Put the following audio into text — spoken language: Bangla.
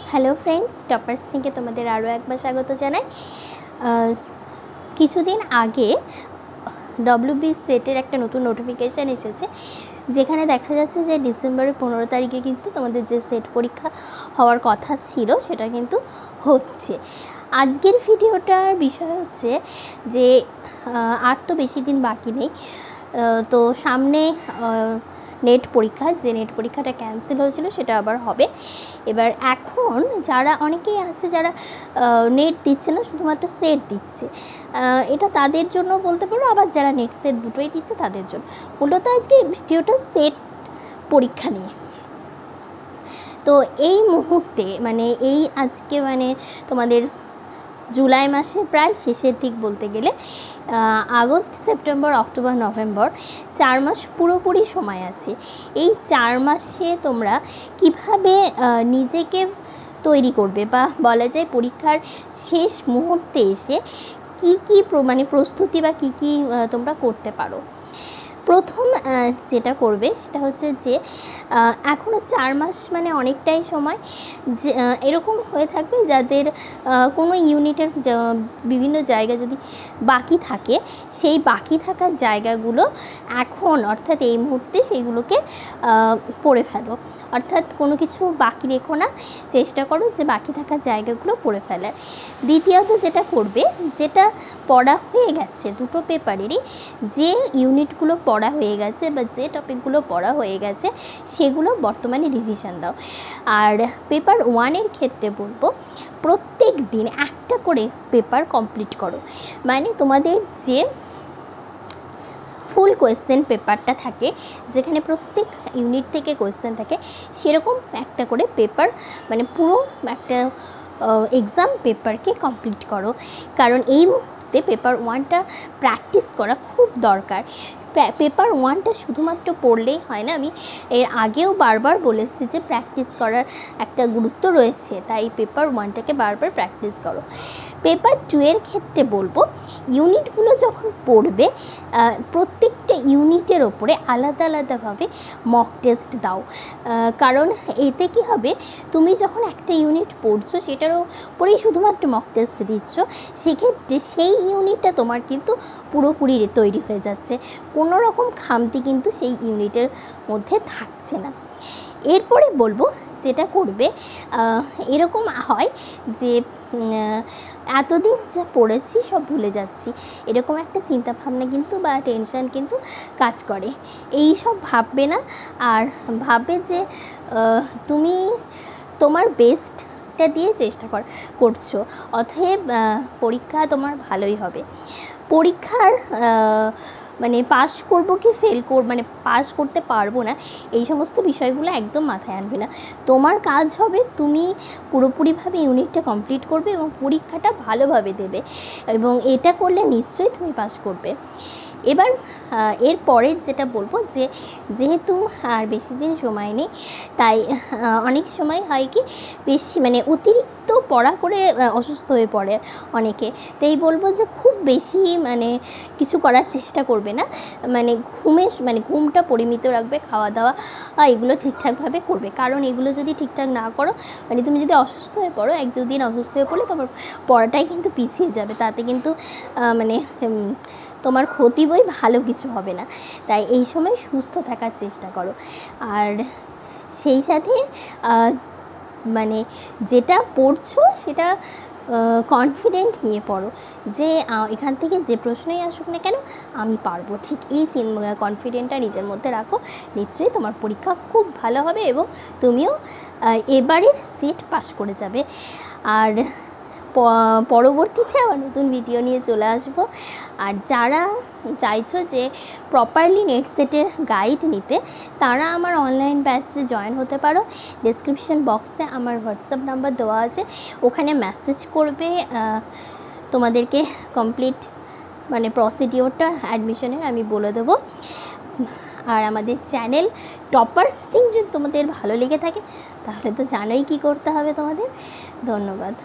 হ্যালো ফ্রেন্ডস, টপার্স থেকে তোমাদের আরও একবার স্বাগত জানাই। কিছুদিন আগে ডব্লিউবি সেটের একটা নতুন নোটিফিকেশান এসেছে, যেখানে দেখা যাচ্ছে যে ডিসেম্বরের 15 তারিখে কিন্তু তোমাদের যে সেট পরীক্ষা হওয়ার কথা ছিল সেটা কিন্তু হচ্ছে। আজকের ভিডিওটার বিষয় হচ্ছে যে আর তো বেশি দিন বাকি নেই, তো সামনে নেট পরীক্ষা, যে নেট পরীক্ষাটা ক্যান্সেল হয়েছিল সেটা আবার হবে। এবার এখন যারা অনেকেই আছে যারা নেট দিচ্ছে না, শুধুমাত্র সেট দিচ্ছে, এটা তাদের জন্য বলতে পারো, আবার যারা নেট সেট দুটোই দিচ্ছে তাদের জন্য। মূলত আজকে ভিডিওটা সেট পরীক্ষা নিয়ে। তো এই মুহূর্তে এই আজকে তোমাদের জুলাই মাসে প্রায় শেষের দিক বলতে গেলে, আগস্ট, সেপ্টেম্বর, অক্টোবর, নভেম্বর 4 মাস পুরোপুরি সময় আছে। এই 4 মাসে তোমরা কিভাবে নিজেকে তৈরি করবে, বা বলা যায় পরীক্ষার শেষ মুহূর্তে এসে কি কি প্রস্তুতি বা কি কি তোমরা করতে পারো। প্রথম যেটা করবে সেটা হচ্ছে যে এখনও 4 মাস অনেকটাই সময়। যে এরকম হয়ে থাকবে যাদের কোনো ইউনিটের বিভিন্ন জায়গা যদি বাকি থাকে, সেই বাকি থাকার জায়গাগুলো এখন অর্থাৎ এই মুহূর্তে সেইগুলোকে পড়ে ফেলো। অর্থাৎ কোনো কিছু বাকি রেখো না, চেষ্টা করো যে বাকি থাকা জায়গাগুলো পড়ে ফেলার। দ্বিতীয়ত যেটা করবে, যেটা পড়া হয়ে গেছে দুটো পেপারেরই, যে ইউনিটগুলো পড়া হয়ে গেছে বা যে টপিকগুলো পড়া হয়ে গেছে সেগুলো বর্তমানে রিভিশন দাও। আর পেপার 1-এর ক্ষেত্রে বলবো, প্রত্যেক দিন একটা করে পেপার কমপ্লিট করো। তোমাদের যে ফুল কোয়েশ্চেন পেপারটা থাকে, যেখানে প্রত্যেক ইউনিট থেকে কোয়েশ্চেন থাকে, সেরকম একটা করে পেপার পুরো একটা এক্সাম পেপারকে কমপ্লিট করো। কারণ এই মুহূর্তে পেপার 1টা প্র্যাকটিস করা খুব দরকার। পেপার 1টা শুধুমাত্র পড়লেই হয় না, আমি এর আগেও বারবার বলেছি যে প্র্যাকটিস করার একটা গুরুত্ব রয়েছে, তাই পেপার 1টাকে বারবার প্র্যাকটিস করো। পেপার 2-এর ক্ষেত্রে বলবো, ইউনিটগুলো যখন পড়বে প্রত্যেকটা ইউনিটের ওপরে আলাদা আলাদাভাবে মক টেস্ট দাও। কারণ এতে কি হবে, তুমি যখন একটা ইউনিট পড়ছো সেটার ওপরেই শুধুমাত্র মক টেস্ট দিচ্ছ, সেক্ষেত্রে সেই ইউনিটটা তোমার কিন্তু পুরোপুরি তৈরি হয়ে যাচ্ছে, কোনো রকম খামতি কিন্তু সেই ইউনিটের মধ্যে থাকছে না। এরপরে বলবো, যেটা করবে, এরকম হয় যে এতদিন যা পড়েছি সব ভুলে যাচ্ছি, এরকম একটা চিন্তাভাবনা কিন্তু বা টেনশান কিন্তু কাজ করে। এই সব ভাববে না, আর ভাববে যে তুমি তোমার বেস্টটা দিয়ে চেষ্টা করছো, অতএব পরীক্ষা তোমার ভালোই হবে। পরীক্ষার পাস করবো কি ফেল পাস করতে পারবো না, এই সমস্ত বিষয়গুলো একদম মাথায় আনবে না। তোমার কাজ হবে তুমি পুরোপুরিভাবে ইউনিটটা কমপ্লিট করবে এবং পরীক্ষাটা ভালোভাবে দেবে, এবং এটা করলে নিশ্চয়ই তুমি পাস করবে। এবার এর পরের যেটা বলবো, যে যেহেতু আর বেশি দিন সময় নেই, তাই অনেক সময় হয় কি বেশি অতিরিক্ত পড়া করে অসুস্থ হয়ে পড়ে অনেকে। তাই বলবো যে খুব বেশি কিছু করার চেষ্টা করবে না, ঘুমটা পরিমিত রাখবে, খাওয়া দাওয়া এগুলো ঠিকঠাকভাবে করবে। কারণ এগুলো যদি ঠিকঠাক না করো, তুমি যদি অসুস্থ হয়ে পড়ো, 1-2 দিন অসুস্থ হয়ে পড়লে তোমার পড়াটাই কিন্তু পিছিয়ে যাবে, তাতে কিন্তু তোমার ক্ষতি বই, ভালো কিছু হবে না। তাই এই সময় সুস্থ থাকার চেষ্টা করো। আর সেই সাথে যেটা পড়ছো সেটা কনফিডেন্ট নিয়ে পড়ো, যে এখান থেকে যে প্রশ্নই আসুক না কেন আমি পারবো, ঠিক এই কনফিডেন্টটা নিজের মধ্যে রাখো। নিশ্চয়ই তোমার পরীক্ষা খুব ভালো হবে এবং তুমিও এবারের সেট পাস করে যাবে। আর পরবর্তীতে আবার নতুন ভিডিও নিয়ে চলে আসবো। আর যারা চাইছো যে প্রপারলি নেট সেটের গাইড নিতে, তারা আমার অনলাইন ব্যাচে জয়েন হতে পারো। ডেসক্রিপশন বক্সে আমার হোয়াটসঅ্যাপ নাম্বার দেওয়া আছে, ওখানে মেসেজ করবে, তোমাদেরকে কমপ্লিট প্রসিডিওরটা অ্যাডমিশনের আমি বলে দেবো। আর আমাদের চ্যানেল টপার্স থিং যদি তোমাদের ভালো লেগে থাকে, তাহলে তো জানোই কী করতে হবে তোমাদের। ধন্যবাদ।